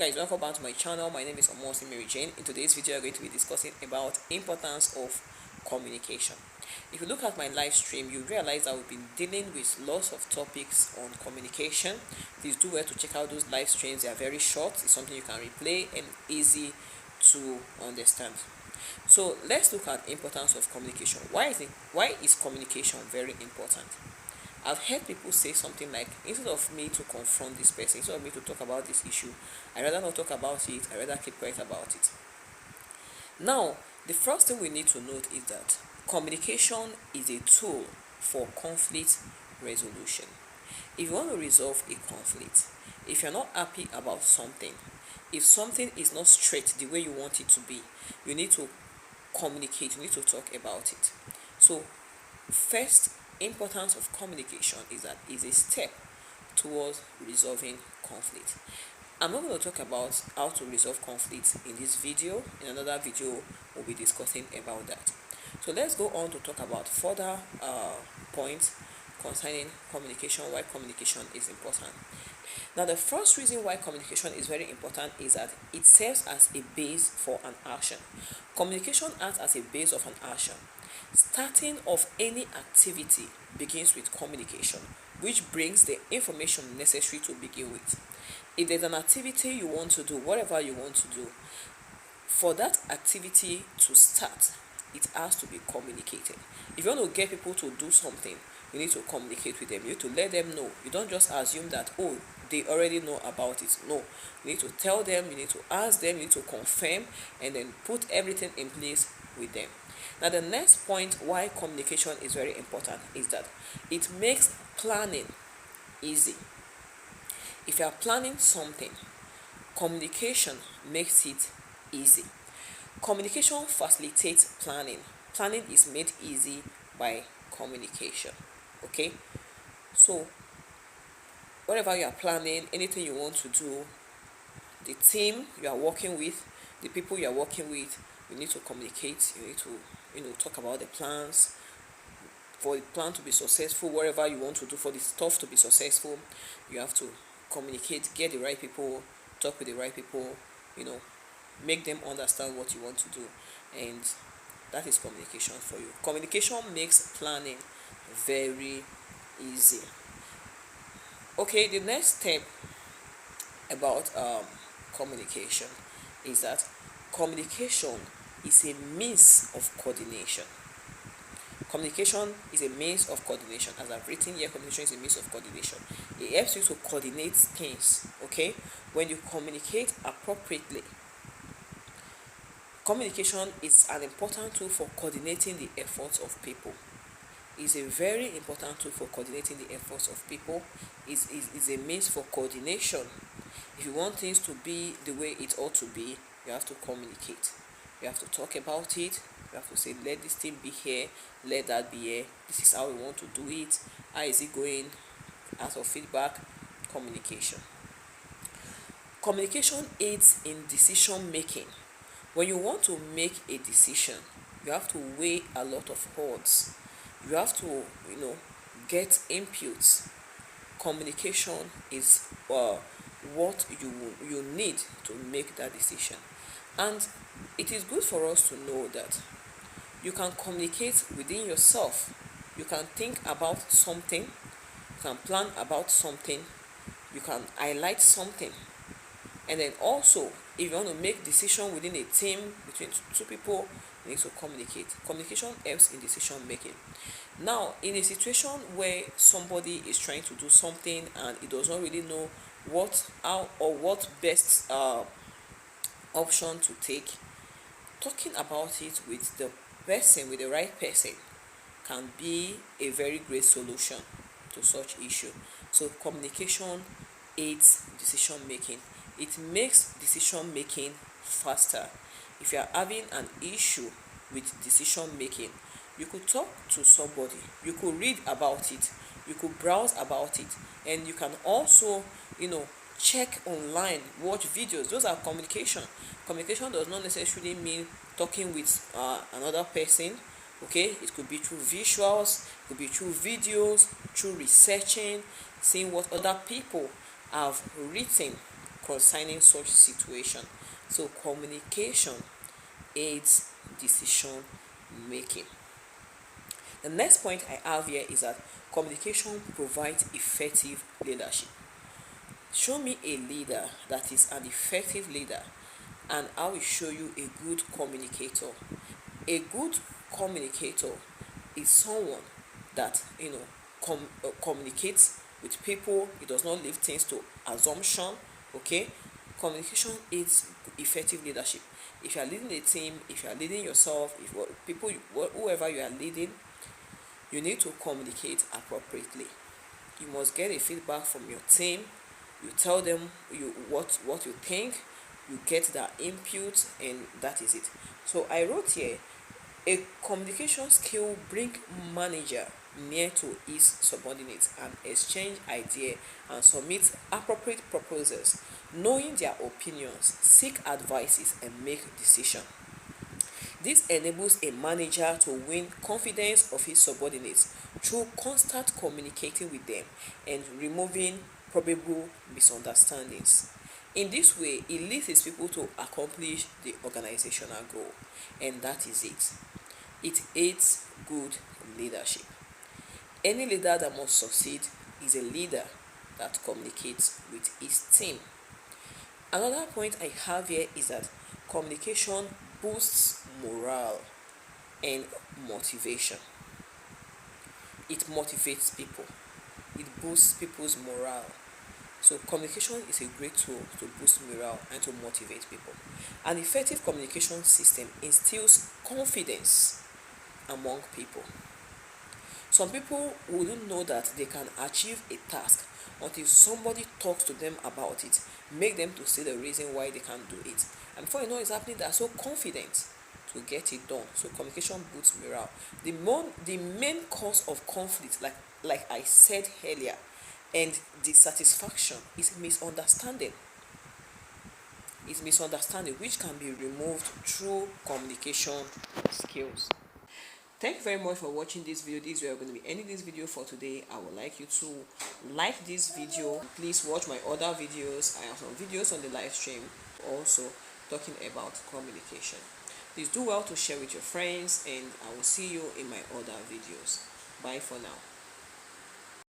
guys, welcome back to my channel. My name is Omosi Mary Jane. In today's video, I'm going to be discussing about importance of communication. If you look at my live stream, you realize that we've been dealing with lots of topics on communication. Please do well to check out those live streams. They are very short. It's something you can replay and easy to understand. So let's look at importance of communication. Why is communication very important? I've heard people say something like, instead of me to confront this person, instead of me to talk about this issue, I'd rather not talk about it, I'd rather keep quiet about it. Now, the first thing we need to note is that communication is a tool for conflict resolution. If you want to resolve a conflict, if you're not happy about something, if something is not straight the way you want it to be, you need to communicate, you need to talk about it. So, first, importance of communication is that it's a step towards resolving conflict. I'm not going to talk about how to resolve conflict in this video. In another video, we'll be discussing about that. So let's go on to talk about further points concerning communication, why communication is important. Now, the first reason why communication is very important is that it serves as a base for an action. Communication acts as a base of an action. Starting of any activity begins with communication, which brings the information necessary to begin with. If there's an activity you want to do, whatever you want to do, for that activity to start, it has to be communicated. If you want to get people to do something, you need to communicate with them. You need to let them know. You don't just assume that, oh, they already know about it. No, you need to tell them, you need to ask them, you need to confirm, and then put everything in place with them. Now, the next point why communication is very important is that it makes planning easy. If you are planning something, communication makes it easy. Communication facilitates planning. Planning is made easy by communication. Okay? So, whatever you are planning, anything you want to do, the team you are working with, the people you are working with, you need to communicate, you need to talk about the plans. For the plan to be successful, whatever you want to do, for the stuff to be successful, you have to communicate, get the right people, talk with the right people, make them understand what you want to do, and that is communication for you. Communication makes planning very easy. Okay, the next step about communication is that communication is a means of coordination. Communication is a means of coordination. As I've written here, communication is a means of coordination. It helps you to coordinate things, okay? When you communicate appropriately, communication is an important tool for coordinating the efforts of people. It's a very important tool for coordinating the efforts of people. It's a means for coordination. If you want things to be the way it ought to be, you have to communicate. You have to talk about it. You have to say, let this thing be here, let that be here. This is how we want to do it. How is it going? Ask for feedback. Communication. Communication aids in decision making. When you want to make a decision, you have to weigh a lot of odds. You have to, get inputs. Communication is what you need to make that decision. And it is good for us to know that you can communicate within yourself. You can think about something, you can plan about something, you can highlight something. And then also, if you want to make decision within a team, between two people, you need to communicate. Communication helps in decision making. Now, in a situation where somebody is trying to do something and he does not really know what best option to take, talking about it with the right person, can be a very great solution to such issue. So communication aids decision making. It makes decision making faster. If you are having an issue with decision making, you could talk to somebody, you could read about it, you could browse about it, and you can also check online, watch videos. Those are communication. Communication does not necessarily mean talking with another person. Okay, it could be through visuals, it could be through videos, through researching, seeing what other people have written concerning such situation. So communication aids decision making. The next point I have here is that communication provides effective leadership. Show me a leader that is an effective leader, and I will show you a good communicator. A good communicator is someone that communicates with people. It does not leave things to assumption. Okay, communication is effective leadership. If you are leading a team, if you are leading yourself, if people, whoever you are leading, you need to communicate appropriately. You must get a feedback from your team. You tell them what you think. You get their input, and that is it. So I wrote here, a communication skill bring manager near to his subordinates and exchange idea and submit appropriate proposals, knowing their opinions, seek advices and make decision. This enables a manager to win confidence of his subordinates through constant communicating with them and removing probable misunderstandings. In this way, it leads his people to accomplish the organizational goal, and that is it. It aids good leadership. Any leader that must succeed is a leader that communicates with his team. Another point I have here is that communication boosts morale and motivation. It motivates people. It boosts people's morale. So communication is a great tool to boost morale and to motivate people. An effective communication system instills confidence among people. Some people wouldn't know that they can achieve a task until somebody talks to them about it, make them to see the reason why they can't do it. And before you know it's happening, they are so confident to get it done. So communication boosts morale. The main cause of conflict, like I said earlier, and dissatisfaction is misunderstanding. It's misunderstanding which can be removed through communication skills. Thank you very much for watching this video. This we are going to be ending this video for today. I would like you to like this video. Please watch my other videos. I have some videos on the live stream also talking about communication. Please do well to share with your friends, and I will see you in my other videos. Bye for now.